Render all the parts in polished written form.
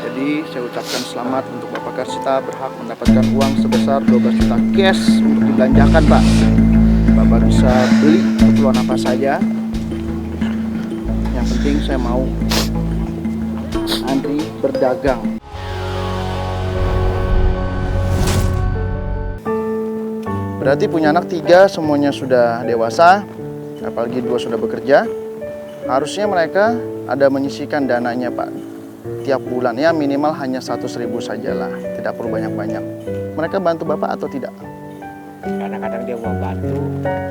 Jadi saya ucapkan selamat untuk Bapak Karsita berhak mendapatkan uang sebesar 12 juta cash untuk dibelanjakan, Pak. Bapak bisa beli keperluan apa saja. Yang penting saya mau Andri berdagang. Berarti punya anak 3 semuanya sudah dewasa, apalagi 2 sudah bekerja. Harusnya mereka ada menyisihkan dananya, Pak. Tiap bulan ya minimal hanya 100.000 sajalah, tidak perlu banyak-banyak. Mereka bantu Bapak atau tidak? Kadang-kadang dia mau bantu.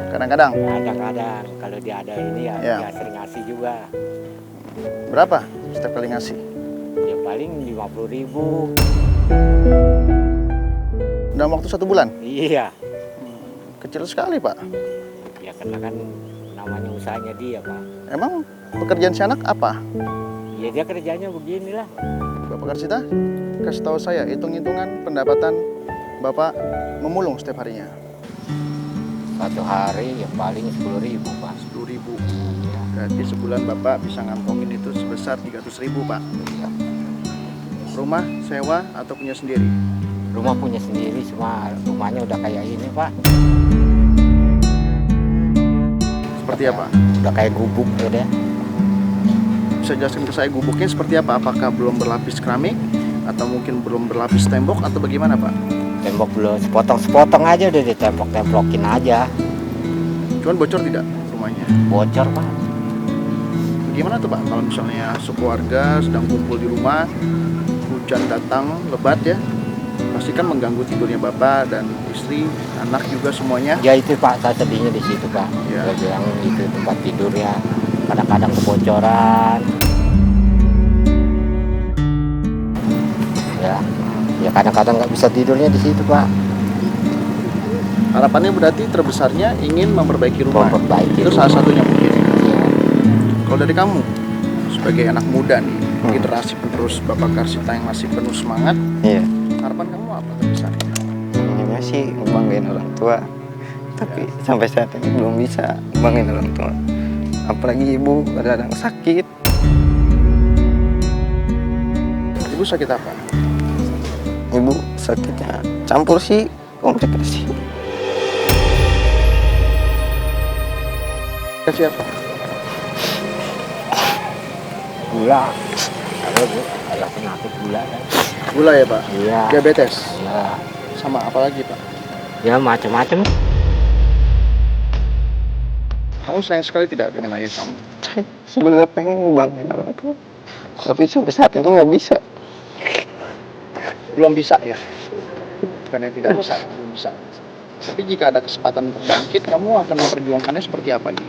Kadang-kadang. Kadang-kadang kalau dia ada ini ya, dia sering ngasih juga. Berapa setiap kali ngasih? Ya paling 50.000. Dalam waktu 1 bulan? Iya. Kecil sekali, Pak. Ya karena kan namanya usahanya dia, Pak. Emang pekerjaan si anak apa? Ya dia kerjanya beginilah. Bapak Karsita, kasih tahu saya hitung-hitungan pendapatan Bapak memulung setiap harinya. Satu hari ya paling 10.000, Pak. 10.000. Ya. Berarti sebulan Bapak bisa ngantongin itu sebesar 300.000, Pak. Iya. Rumah sewa atau punya sendiri? Rumah punya sendiri, cuma rumahnya udah kayak ini, Pak. Seperti apa? Udah kayak gubuk ya deh. Bisa jelaskan ke saya gubuknya seperti apa? Apakah belum berlapis keramik? Atau mungkin belum berlapis tembok atau bagaimana, Pak? Tembok belum, sepotong-sepotong aja udah ditembok-temblokin aja. Cuman bocor tidak rumahnya? Bocor, Pak. Gimana tuh, Pak? Kalau misalnya sekeluarga sedang kumpul di rumah, hujan datang lebat ya, pasti kan mengganggu tidurnya Bapak dan istri, anak juga semuanya. Ya itu, Pak, saya sedihnya di situ, Pak. Ya. Saya bilang itu tempat tidurnya kadang-kadang kebocoran. Ya kadang-kadang nggak bisa tidurnya di situ, Pak. Harapannya berarti terbesarnya ingin memperbaiki rumah. Memperbaiki Itu salah rumah. satunya mungkin. Ya. Kalau dari kamu sebagai anak muda nih, generasi penerus Bapak Karsita yang masih penuh semangat, Iya, harapan kamu apa terbesarnya? inginnya sih ngebanggain orang tua, tapi sampai saat ini belum bisa ngebanggain orang tua. Apalagi ibu kadang-kadang sakit. Ibu sakit apa? Ibu sakitnya campur sih komplikasi. Siapa? Gula. Ada penyakit gula kan. Gula ya, Pak? Iya. Diabetes? Ya. Sama apa lagi, Pak? Ya macam-macam. Kamu sayang sekali tidak dengan ayah kamu? Sebenarnya pengen ngebanggain orang tua, tapi sampai saat itu nggak bisa. Belum bisa ya? Bukannya tidak bisa, belum bisa. Tapi jika ada kesempatan untuk bangkit, kamu akan memperjuangkannya seperti apa nih?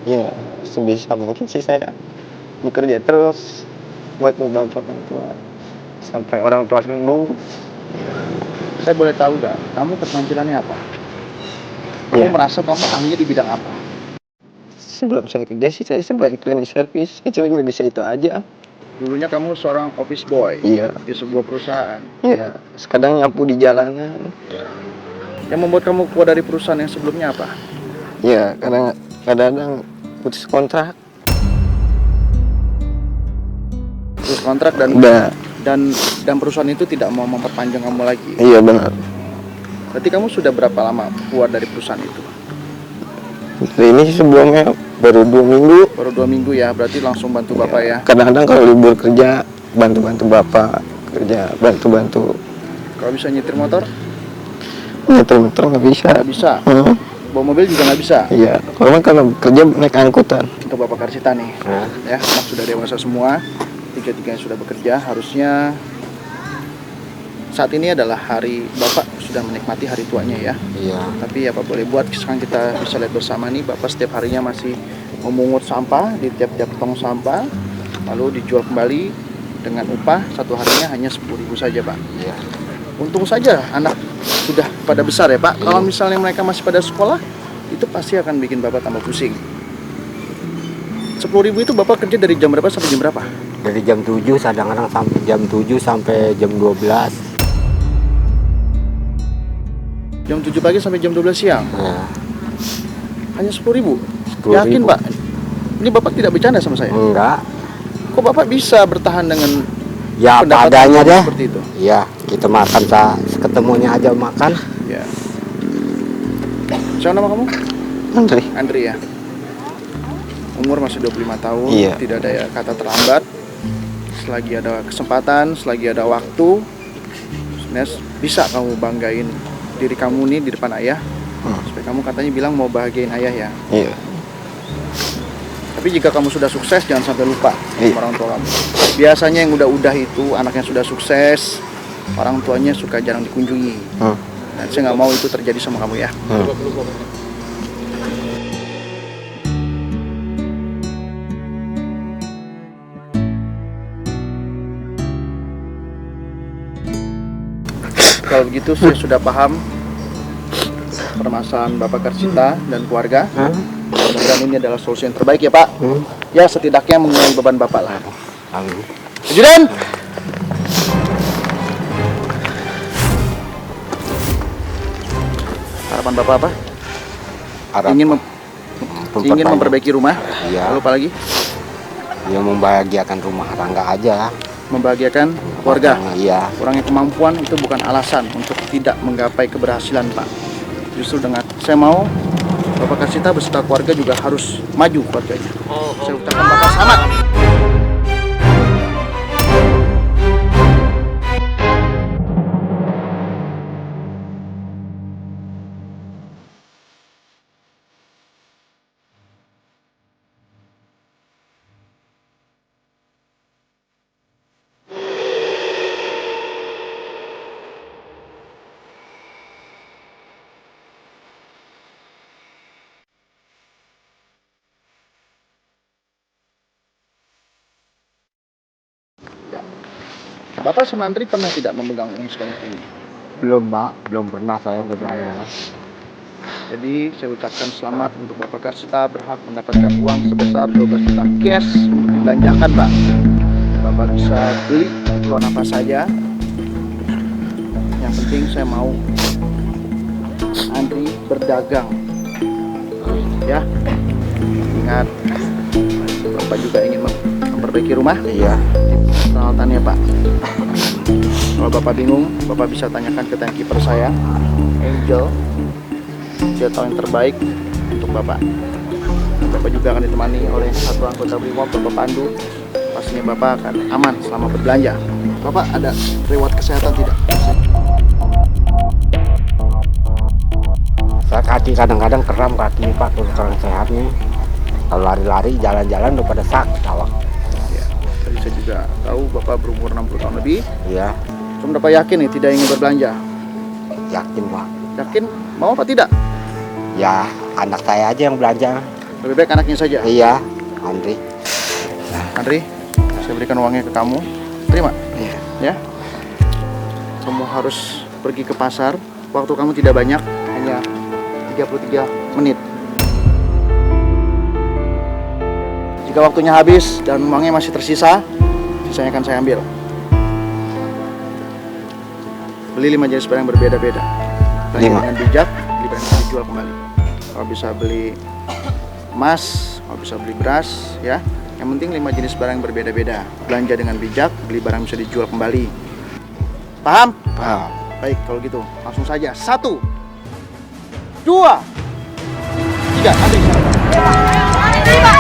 Ya, sebisa mungkin sih saya bekerja terus buat membantu orang tua sampai orang tua sembuh. Saya boleh tahu nggak, kamu keterampilannya apa? Kamu Ya. merasa kamu ahlinya di bidang apa? Sebelum saya kerja sih saya sebagai cleaning service, saya cuma bisa itu aja. Dulunya kamu seorang office boy Iya. di sebuah perusahaan. Iya, sekarang nyapu di jalanan. Yang membuat kamu keluar dari perusahaan yang sebelumnya apa? Iya, karena kadang-kadang putus kontrak. Terus kontrak dan Udah, perusahaan itu tidak mau memperpanjang kamu lagi. iya benar. Berarti kamu sudah berapa lama keluar dari perusahaan itu? Hari ini sih sebelumnya baru 2 minggu. Baru 2 minggu ya, berarti langsung bantu Bapak ya. Kadang-kadang kalau libur kerja bantu-bantu bapak kerja, bantu-bantu. Kalau bisa nyetir motor, Nyetir-nyetir nggak bisa. nggak bisa. Bawa mobil juga nggak bisa. Iya, kalau kerja naik angkutan. Untuk Bapak Karsita nih, ya, anak sudah dewasa semua, tiga-tiganya sudah bekerja. Harusnya saat ini adalah hari Bapak sudah menikmati hari tuanya ya. Iya. Tapi ya Pak boleh buat sekarang kita bisa lihat bersama nih, Bapak setiap harinya masih memungut sampah di tiap-tiap tong sampah, lalu dijual kembali dengan upah satu harinya hanya 10.000 saja, Pak. Iya. Untung saja anak sudah pada besar ya, Pak. Kalau misalnya mereka masih pada sekolah, itu pasti akan bikin Bapak tambah pusing. 10.000 itu Bapak kerja dari jam berapa sampai jam berapa? Dari jam 7 kadang-kadang sampai jam 7 sampai jam 12. Jam 7 pagi sampai jam 12 siang. Nah, Hanya 10.000. 10.000. Yakin, Pak? Ini Bapak tidak bercanda sama saya. enggak. Kok Bapak bisa bertahan dengan Ya apa Pendapat adanya kamu deh. seperti itu. Iya, kita makan seketemunya aja makan. Ya. Siapa nama kamu? Andri. Andri ya. Umur masih 25 tahun, Iya. tidak ada kata terlambat. Selagi ada kesempatan, selagi ada waktu, sebenarnya bisa kamu banggain diri kamu nih di depan ayah. Supaya kamu katanya bilang mau bahagiain ayah ya. Iya. Tapi jika kamu sudah sukses, jangan sampai lupa Iya. sama orang tua kamu. Biasanya yang udah itu, anaknya sudah sukses, orang tuanya suka jarang dikunjungi. Dan saya nggak mau itu terjadi sama kamu ya. Kalau begitu saya sudah paham permasalahan Bapak Karsita dan keluarga. Mudah-mudahan ini adalah solusi yang terbaik ya Pak. Ya setidaknya mengurangi beban Bapak lah. Amin. Ajudan! Harapan Bapak apa? Harap Ingin memperbaiki rumah. Iya. Lalu apa lagi? Ya membahagiakan rumah tangga aja. Membahagiakan keluarga. Iya. Kurangnya kemampuan itu bukan alasan untuk tidak menggapai keberhasilan Pak. Justru dengan saya mau Bapak Karsita beserta keluarga juga harus maju keluarganya. Saya ucapkan Bapak selamat. Bapak sama Andri pernah tidak memegang uang sebanyak ini? Belum Pak, belum pernah saya bertanya. Jadi saya ucapkan selamat untuk Bapak Karsita berhak mendapatkan uang sebesar 12 juta cash untuk dibelanjakan Pak. Bapak bisa beli keperluan apa saja. Yang penting saya mau Andri berdagang. Ya, ingat Bapak juga ingin memperbaiki rumah. Iya. Peralatannya Pak. Kalau Bapak bingung, Bapak bisa tanyakan ke timekeeper saya, Angel. Dia tahu yang terbaik untuk Bapak. Bapak juga akan ditemani oleh satu anggota BRIMOB, Bapak Pandu. Pastinya Bapak akan aman selama berbelanja. Bapak ada riwayat kesehatan tidak? Saya kaki kadang-kadang kram kaki Pak, kurang sehat nih. Kalau lari-lari jalan-jalan udah pada sakit awak. Ya, tadi saya juga tahu Bapak berumur 60 tahun lebih. Iya, Cuma Bapak yakin nih tidak ingin berbelanja? yakin Pak. Yakin? Mau apa tidak? Ya, anak saya aja yang belanja. Lebih baik anaknya saja. Iya, Andri. Andri, saya berikan uangnya ke kamu. Terima. Iya. Ya. Kamu harus pergi ke pasar. Waktu kamu tidak banyak, hanya 33 menit. Jika waktunya habis dan uangnya masih tersisa, sisanya akan saya ambil. Beli 5 jenis barang yang berbeda-beda. Belanja 5. dengan bijak, beli barang yang dijual kembali. Kalau bisa beli emas, kalau bisa beli beras, ya. Yang penting 5 jenis barang yang berbeda-beda. Belanja dengan bijak, beli barang bisa dijual kembali. Paham? Paham. Baik, kalau gitu langsung saja. 1, 2, 3. Nanti.